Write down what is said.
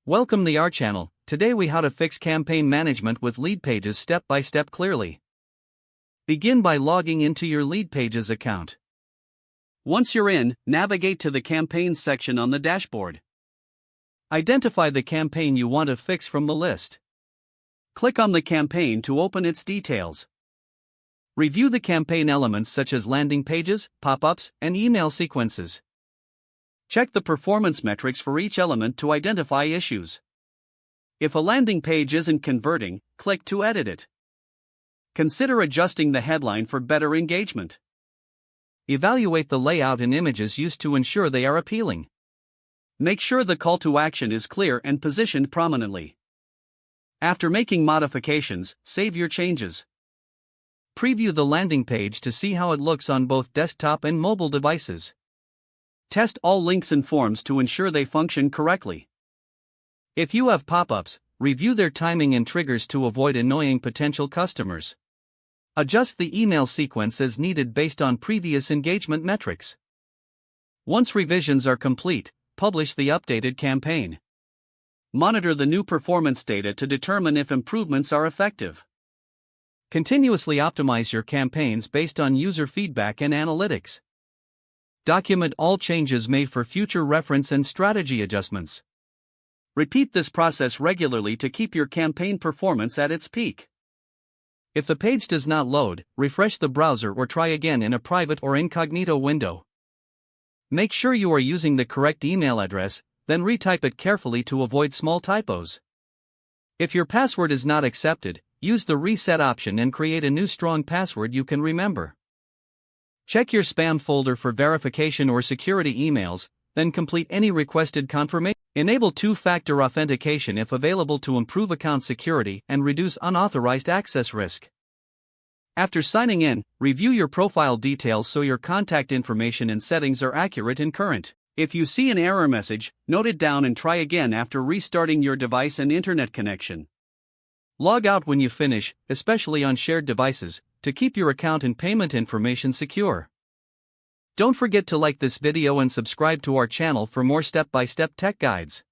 Welcome to our channel. Today we how to fix campaign management with Leadpages step by step clearly. Begin by logging into your Leadpages account. Once you're in, navigate to the campaigns section on the dashboard. Identify the campaign you want to fix from the list. Click on the campaign to open its details. Review the campaign elements such as landing pages, pop-ups, and email sequences. Check the performance metrics for each element to identify issues. If a landing page isn't converting, click to edit it. Consider adjusting the headline for better engagement. Evaluate the layout and images used to ensure they are appealing. Make sure the call to action is clear and positioned prominently. After making modifications, save your changes. Preview the landing page to see how it looks on both desktop and mobile devices. Test all links and forms to ensure they function correctly. If you have pop-ups, review their timing and triggers to avoid annoying potential customers. Adjust the email sequence as needed based on previous engagement metrics. Once revisions are complete, publish the updated campaign. Monitor the new performance data to determine if improvements are effective. Continuously optimize your campaigns based on user feedback and analytics. Document all changes made for future reference and strategy adjustments. Repeat this process regularly to keep your campaign performance at its peak. If the page does not load, refresh the browser or try again in a private or incognito window. Make sure you are using the correct email address, then retype it carefully to avoid small typos. If your password is not accepted, use the reset option and create a new strong password you can remember. Check your spam folder for verification or security emails, then complete any requested confirmation. Enable two-factor authentication if available to improve account security and reduce unauthorized access risk. After signing in, review your profile details so your contact information and settings are accurate and current. If you see an error message, note it down and try again after restarting your device and internet connection. Log out when you finish, especially on shared devices, to keep your account and payment information secure. Don't forget to like this video and subscribe to our channel for more step-by-step tech guides.